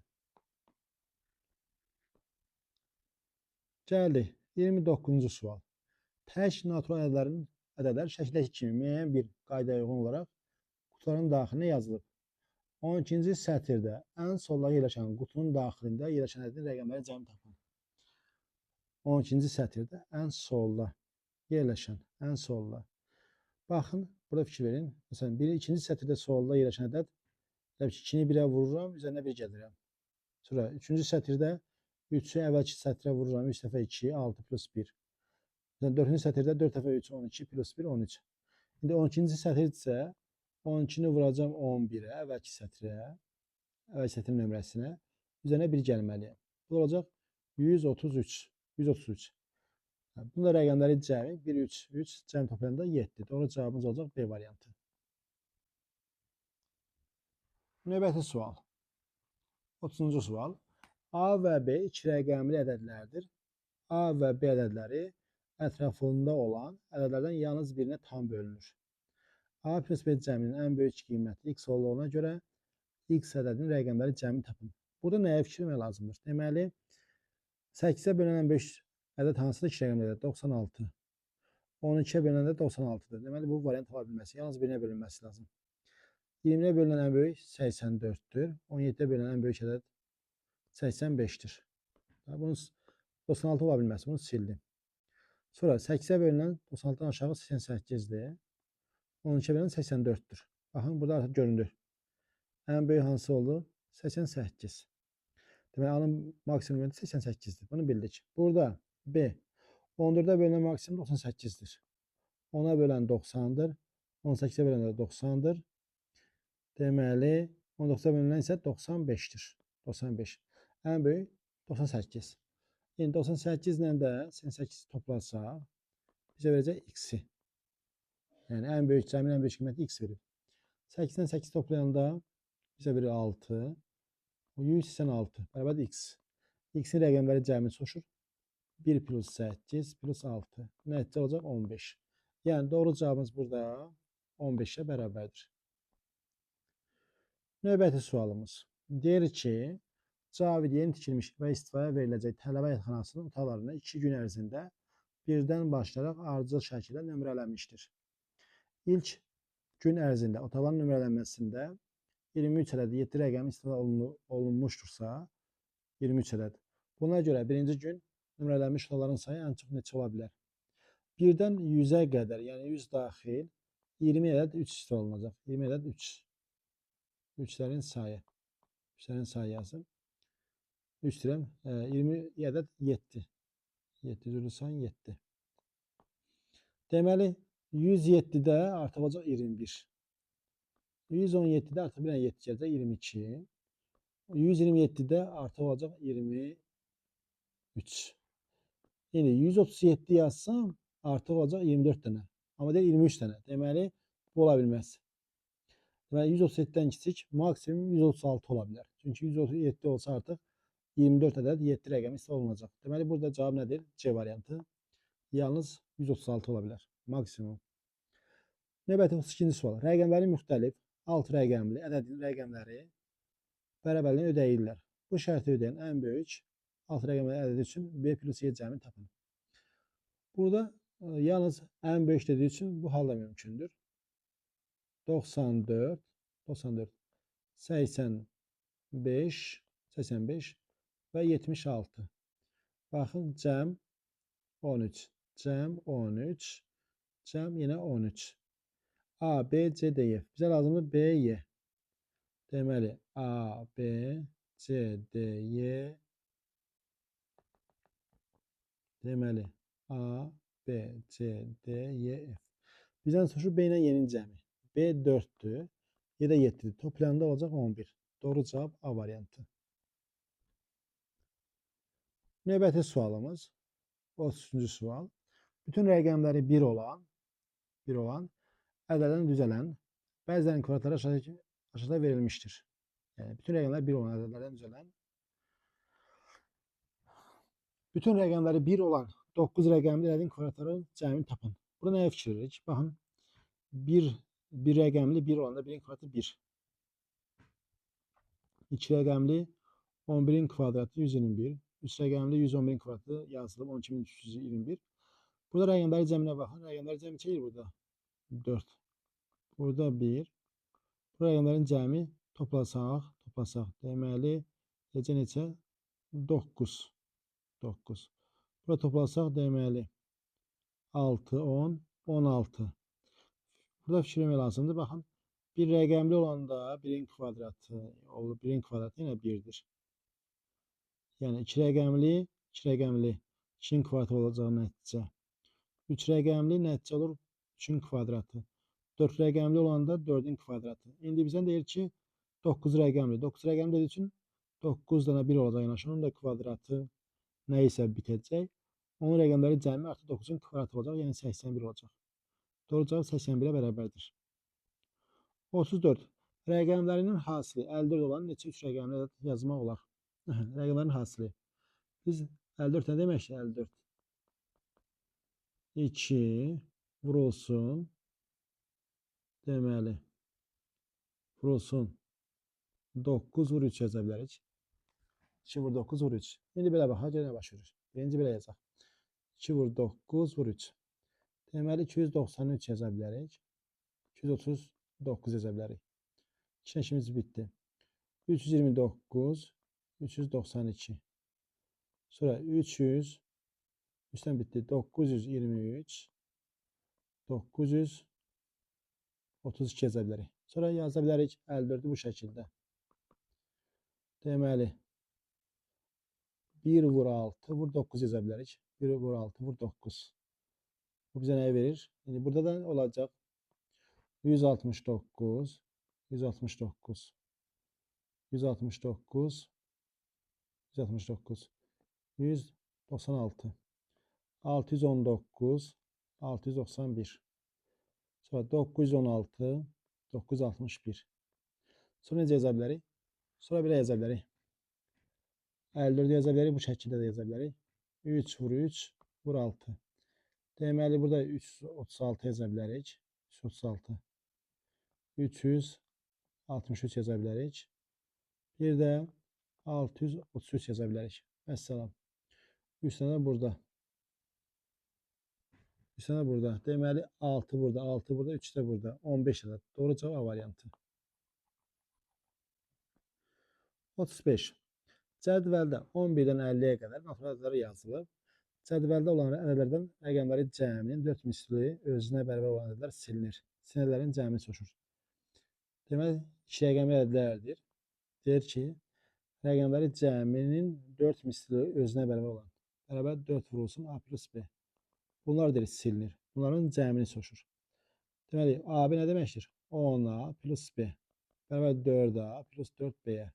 Gəldik 29-cu sual. Tək natural ədədlər şəkildəki kimi müəyyən bir qaydaya uyğun olaraq qutuların daxilinə yazılıb. 12-ci sətirdə ən solda yerləşən qutunun daxilində yerləşən ədədin rəqəmləri cəmi tapın. 12-ci sətirdə ən solda yerləşən, ən solda. Baxın, burada fikir verin. Məsələn, ikinci sətirdə solda yerləşən ədəd, 2-ni 1-ə vururam, üzərinə 1 gəlirəm. Sonra 3-cü sətirdə 3-ü əvvəlki sətirə vururam, 3 dəfə 2, 6 plus 1. 4-cü sətirdə 4 dəfə 3, 12 plus 1, 13. İndi 12-ci sətirdirsə, 12-ni vuracam 11-ə, əvvəlki sətrin nömrəsinə, üzərinə 1 gəlməliyəm. Bu olacaq 133. Bunda rəqəmləri cəmi 1, 3, 3, cəmi toplayanda 7. Doğru cavabımız olacaq B variantı. Növbəti sual. 30-cu sual. A və B 2 rəqəmli ədədlərdir. A və B ədədləri ətrafında olan ədədlərdən yalnız birinə tam bölünür. A plus B cəminin ən böyük qiyməti x olduğuna görə x ədədinin rəqəmləri cəmini tapın. Burada nəyə fikir vermək lazımdır? Deməli, 8-ə bölünən ən böyük ədəd hansıdır? 2 rəqəmli ədəd 96. 12-yə bölünən ədəd 96-dır. Deməli, bu variant ola bilməsi, yalnız birinə bölünməsi lazım. 20-yə bölünən ən böyük 84-dür. 17-yə bölünən ən böyük ədəd 85'dir. Bunun 96 ola bilməz. Bunu sildim. Sonra 8-ə bölünən 96-dan aşağı 88-dir. 12-ə bölünən 84'dür. Baxın, burada artıq göründü. Ən böyük hansı oldu? 88. Deməli, A'nın maksimum qiyməti 88'dir. Bunu bildik. Burada B 14'ə bölünən maksimum 98'dir. 10'a bölən 90'dır. 18'ə bölən də 90'dır. Deməli, 19'a bölünən isə 95'dir. 95. Ən böyük 98. Yəni 98 ilə də 88 toplasaq, bizə verəcək x-i. Yəni ən böyük cəmin ən böyük qiyməti x verir. 8-dən 8 toplayanda bizə verir 6. 186 bərabərdir x. X-in rəqəmləri cəmi soruşur. 1 plus 8 plus 6. Nəticə olacaq 15. Yəni doğru cavabımız burada 15'ə bərabərdir. Növbəti sualımız. Deyir ki, Cavid yeni tikilmiş və istifadəyə veriləcək tələbə yatxanasının otaqlarını 2 gün ərzində birdən başlayaraq ardıcıl şəkildə nömrələnmişdir. İlk gün ərzində otaqların nömrələnməsində 23 ədəd 7 rəqəmi istifadə olunmuşdursa, 23 ədəd. Buna görə birinci gün nömrələnmiş otaqların sayı ən çox neçə ola bilər? Birdən 100'ə qədər, yəni 100 daxil 20 ədəd 3 istifadə olunacaq. 20 ədəd 3. 3'lerin sayı. 3'lerin sayı yazın. 3 dirəm 20 ədəd 7. 7 üzrlü sayın 7. Deməli 107'də artıq olacaq 21. 117'də artıq bir dənə 7 gələcək 22. 127'də artıq olacaq 23. Yəni 137 yazsam artıq olacaq 24 dənə. Amma deyil 23 dənə. Deməli bu ola bilməz. Deməli 137'dən kiçik maksimum 136 ola bilər. Çünki 137 olsa artıq 24 ədəd 7 rəqəmi istifadə olunacaq. Deməli burada cavab nədir? C variantı. Yalnız 136 ola bilər. Maksimum. Növbəti 32-ci sual. Rəqəmləri müxtəlif alt rəqəmli ədədin rəqəmləri bərabərliyin ödəyirlər. Bu şərti ödəyən ən böyük alt rəqəmli ədədi üçün B plus Y cəmini tapın. Burada yalnız ən böyük dediyi üçün bu halda mümkündür. 94, 85 və 76. Baxın, cəm 13. Cəm 13. Cəm yenə 13. A, B, C, D, E. Bizə lazımdır B, Y. Deməli, A, B, C, D, Y. Deməli, A, B, C, D, Y, F. Bizdən soruşur B ilə Y-nin cəmi. B 4'tür. Y də 7'dir. Toplamda olacaq 11. Doğru cavab A variantı. Növbəti sualımız 33-cü sual. Bütün rəqəmləri 1 olan ədəddən düzələn bəzilərinin kvadratları aşağıda verilmişdir. Yəni bütün rəqəmlər 1 olan ədədlərdən düzələn bütün rəqəmləri 1 olan 9 rəqəmli ədədin kvadratlarının cəmini tapın. Burada nəyə fikir veririk? Baxın, bir rəqəmli 1 olanda 1'in kvadratı 1. 2 rəqəmli 11'in kvadratı 121. 3 rəqəmli 111'in kvadratı yazılıb 12321. Burada rəqəmlərin cəminə baxın. Rəqəmlərin cəmi neçə gəlir burada? 4. Burada 1. Bu rəqəmlərin cəmi toplasaq. Deməli, neçə? 9. 9. Burada toplasaq deməli 6, 10, 16. Burada fikir vermək lazımdır. Baxın, bir rəqəmli olanda 1'in kvadratı olur. 1'in kvadratı yenə 1'dir. Yəni 2 rəqəmli 2'nin kvadratı olacaq nəticə. 3 rəqəmli nəticə olur 3'ün kvadratı. 4 rəqəmli olanda 4'ün kvadratı. İndi bizdən deyir ki 9 rəqəmli. 9 rəqəmli dediyi üçün 9 dənə 1 olacaq yanaşı. Onun da kvadratı nə isə bitəcək. Onun rəqəmləri cəmi artı 9'un kvadratı olacaq. Yəni 81 olacaq. Doğru cavab 81'ə bərabərdir. 34. Rəqəmlərinin hasili 54 olan neçə 3 rəqəmli ədəd yazmaq olar? Rəqəmlərin hasili. Biz 54 nə deməkdir? 54. 2 vurulsun. Deməli, vurulsun. 9 vur 3 yaza bilərik. 2 vur 9 vur 3. İndi belə baxaq, görə nə baş verir? Birinci belə yazaq. 2 vur 9 vur 3. Deməli, 293 yaza bilərik. 239 yaza bilərik. İki işimiz bitdi. 329, 392. Sonra 300 üstten bitti. 923 932 yaza bilərik. Sonra yaza bilərik 54'ü bu şəkildə. Deməli 1 vur 6 vur 9 yaza bilərik. 1 vur 6 vur 9. Bu bizə nəyi verir? Yəni burada da olacaq 169 169 169 169 196 619 691. Sonra 916 961. Sonra necə yaza bilərik? Sonra belə yaza bilərik. 54'ü yaza bilərik. Bu şəkildə də yaza bilərik. 3 vur 3 vur 6. Deməli burada 336 yaza bilərik. 336 363 yaza bilərik. Bir də 633 yaza bilərik. Vəssalam. 3 dənə burada. 3 dənə burada. Deməli 6 burada, 6 burada, 3 də burada. 15 ədəd. Doğru cavab A variantı. 35. Cədvəldə 11-dən 50-yə qədər natural ədədlər yazılıb. Cədvəldə olan ədədlərdən rəqəmləri cəminin 4 misli özünə bərabər olan ədədlər silinir. Sinirlərin cəmini soruşur. Deməli, 2 rəqəmli ədədlərdir. Deyir ki, rəqəmləri cəminin 4 misli özünə bərabər olan. Bərabər 4 vurulsun A plus B. Bunlar deyir silinir. Bunların cəmini soruşur. Deməli, AB nə deməkdir? 10A plus B. Bərabər 4A plus 4B'yə.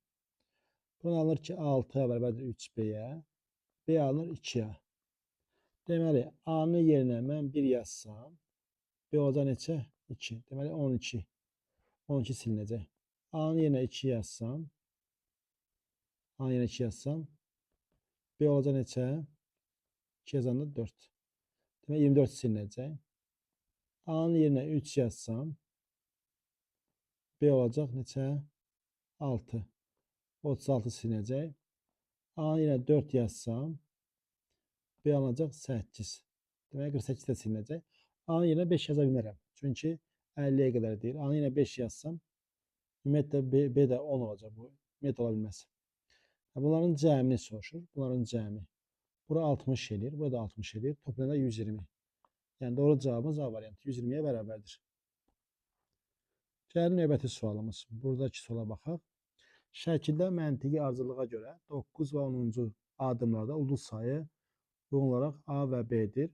Bunu alınır ki, 6A bərabərdir 3B'yə. B alınır 2A. Deməli, A-nın yerinə mən 1 yazsam, B olacaq neçə? 2. Deməli, 12. 12 silinəcək. A-nın yerinə 2 yazsam, A-nın yerinə 2 yazsam, B olacaq neçə? 2 yazanda 4. Deməli, 24 silinəcək. A-nın yerinə 3 yazsam, B olacaq neçə? 6. 36 silinəcək. A-nın yerinə 4 yazsam, B alınacaq 8. Demək 48 də silinəcək. A-nın yerinə 5 yaza bilmərəm. Çünki 50'yə qədər deyir. A-nın yerinə 5 yazsam, ümumiyyətlə B də 10 olacaq. Bu ümumiyyətlə ola bilməz. Bunların cəmini soruşur. Bunların cəmi. Bura 60 edir. Burada 60 edir. Toplayanda 120. Yəni doğru cavabımız A variantı 120'yə bərabərdir. Gəlin növbəti sualımız. Buradakı suala baxaq. Şəkildə məntiqi ardıcılığa görə 9 və 10-cu adımlarda ulduz sayı uyğun olaraq A və B-dir.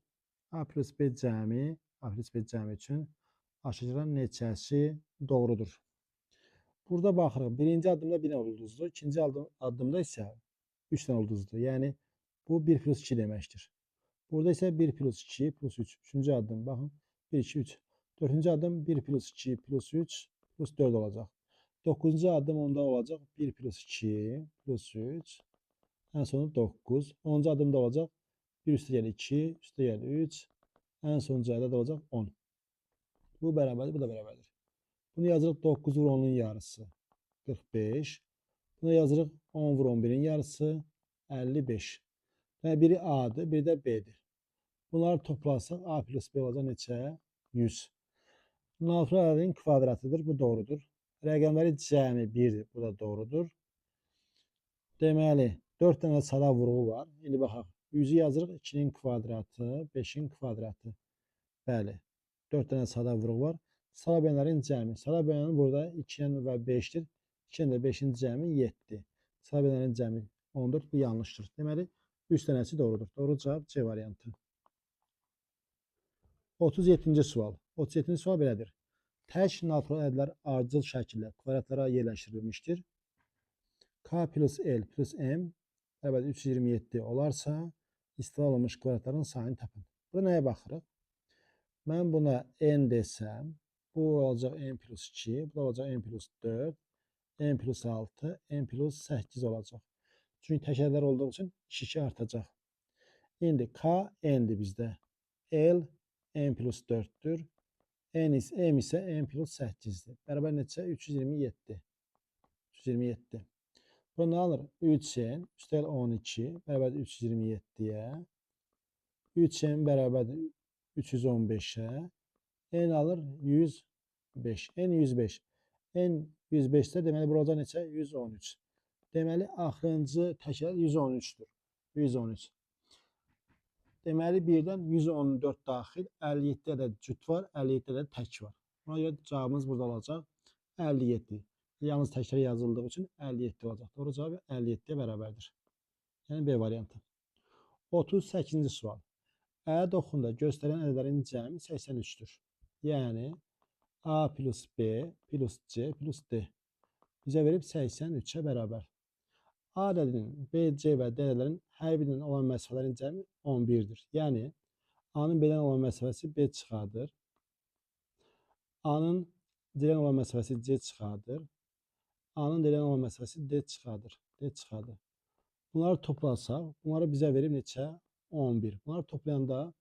A plus B cəmi üçün aşağıdan neçəsi doğrudur? Burada baxırıq. Birinci adımda 1 dənə ulduzdur. İkinci addımda isə 3 dənə ulduzdur. Yəni bu 1 plus 2 deməkdir. Burada isə 1 plus 2 plus 3. Üçüncü addım. Baxın. 1, 2, 3. Dördüncü addım 1 plus 2 plus 3 plus 4 olacaq. 9-cu addım onda olacaq 1 plus 2 plus 3. Ən sonu 9. 10-cu adımda olacaq 1 üstə gəlir 2, üstə gəlir 3. Ən sonuncu ədəd olacaq 10. Bu bərabərdir, bu da bərabərdir. Bunu yazırıq 9 vur 10'un yarısı 45. Bunu yazırıq 10 vur 11'in yarısı 55. Yəni biri A'dır, biri də B'dir. Bunları toplarsak A plus B olacaq neçə? 100. Natural ədədin kvadratıdır, bu doğrudur. Rəqəmləri cəmi 1'dir, bu da doğrudur. Deməli, 4 dənə sada vuruğu var. İndi baxaq. 100'ü yazırıq 2'nin kvadratı, 5'in kvadratı. Bəli, 4 dənə sada vuruq var. Sada bölənlərin cəmi. Sada bölənlərin burada 2 və 5'dir. 2 ilə 5'in cəmi 7. Sada bölənlərin cəmi 14. Bu yanlışdır. Deməli, 3 dənəsi doğrudur. Doğru cavab C variantı. 37-ci sual. 37-ci sual belədir. Tək natural ədədlər ardıcıl şəkildə kvadratlara yerləşdirilmişdir. K plus L plus M bərabər 327 olarsa, istifadə olunmuş kvadratların sayını tapın. Burada nəyə baxırıq? Mən buna n desəm, bu olacaq n plus 2, bu da olacaq n plus 4, n plus 6, n plus 8 olacaq. Çünki tək ədədlər olduğu üçün 2 artacaq. İndi K n'dir bizdə. L n plus 4'dür. M isə n plus 8'dir. Bərabər neçə? 327. 327. Burada nə alır? 3n üstəgəl 12 bərabərdir 327'yə. 3n bərabərdir 315'ə. N alır 105. N 105. N 105'də deməli burada neçə? 113. Deməli, axırıncı təkrar 113-dür. 113. Deməli, birdən 114 daxil, 57 ədəd cüt var, 57 ədəd tək var. Ona görə cavabımız burada olacaq 57. Yalnız təkrar yazıldığı üçün 57 olacaq. Doğru cavab 57-yə bərabərdir. Yəni B variantı. 38-ci sual. Ədəd oxunda göstərən ədədlərin cəmi 83-dür. Yəni A plus B plus C plus D bizə verib 83-ə bərabər. A ədədinin B, C və D ədədlərin hər birindən olan məsafələrin cəmi 11-dir. Yəni A-nın B-dən olan məsafəsi B çıxardır. A-nın D-dən olan məsafəsi C çıxardır. A-nın D-dən olan məsafəsi D çıxardır. D çıxardır. Bunları toplasaq, bunları bizə verib neçə? 11. Bunları toplayanda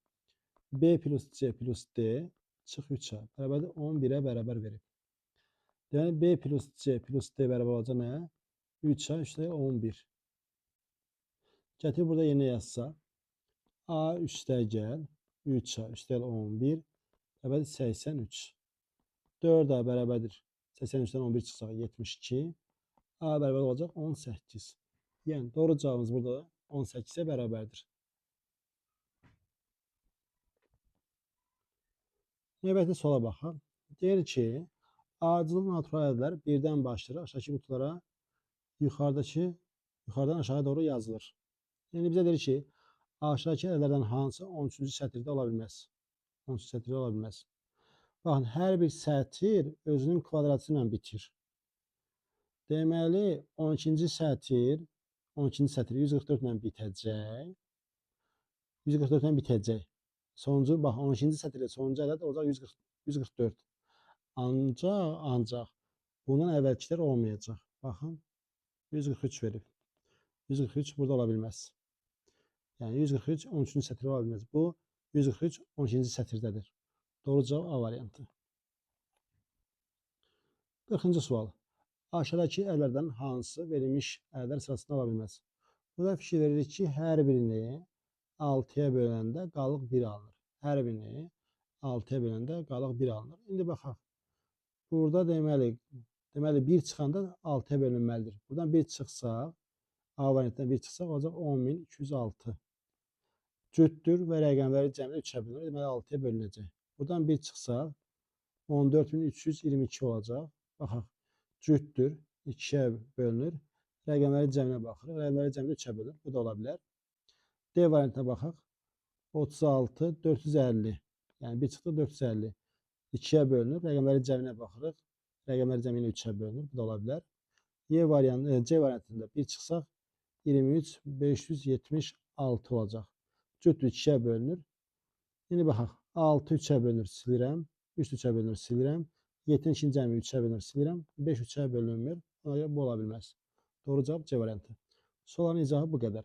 B plus C plus D çıx 3-ə bərabərdir 11-ə bərabər verib. Deməli B plus C plus D bərabər olacaq nə? 3-ə üstəgəl 11. Gətir burada yerinə yazsaq. A üstəgəl 3-ə üstəgəl 11 bərabərdir 83. 4A bərabərdir. 83-dən 11 çıxsaq 72. A bərabər olacaq 18. Yəni doğru cavabımız burada 18-ə bərabərdir. Növbəti suala baxaq. Deyir ki, ardıcıl natural ədədlər birdən başlayır. Aşağıdakı qutulara yuxarıdan aşağı doğru yazılır. Yəni bizə deyir ki, aşağıdakı ədədlərdən hansı 13-cü sətirdə ola bilməz? 13-cü sətirdə ola bilməz. Baxın, hər bir sətir özünün kvadratı ilə bitir. Deməli, 12-ci sətir 144 ilə bitəcək. 144 ilə bitəcək. Sonuncu, bax, 12-ci sətirdə sonuncu ədəd olacaq 144. Ancaq bundan əvvəlkilər olmayacaq. Baxın, 143 verib. 143 burada ola bilməz. Yəni 143 13-cü sətirdə ola bilməz. Bu 143 12-ci sətirdədir. Doğru cavab A variantı. 40-cı sual. Aşağıdakı ədədlərdən hansı verilmiş ədədlər sırasında ola bilməz? Burada fikir veririk ki, hər birini 6-ya böləndə qalıq 1 alınır. Hər birini 6-ya böləndə qalıq 1 alınır. İndi baxaq. Burada deməli 1 çıxanda 6-ya bölünməlidir. Buradan 1 çıxsaq, A variantından 1 çıxsaq olacaq 10.206. Cütdür və rəqəmləri cəmlə 3-ə bölünür. Deməli 6-ya bölünəcək. Buradan 1 çıxsaq 14.322 olacaq. Baxaq. Cütdür, 2-yə bölünür. Rəqəmləri cəminə baxırıq. Rəqəmləri cəminə 3-ə bölünür. Bu da ola bilər. D variantına baxaq. 36.450. Yəni 1 çıxdı 450. 2-yə bölünür. Rəqəmləri cəminə baxırıq. Rəqəmləri cəminə 3-ə bölünür. Bu da ola bilər. C variantında 1 çıxsaq 23.576 olacaq. Cütdür 2-yə bölünür. İndi baxaq. 6 3-ə bölünür, silirəm. 3 3-ə bölünür, silirəm. 7-nin ikinci cəmi 3-ə bölünür, silirəm. 5 3-ə bölünmür. Ona görə bu ola bilməz. Doğru cavab C variantı. Sualın icabı bu qədər.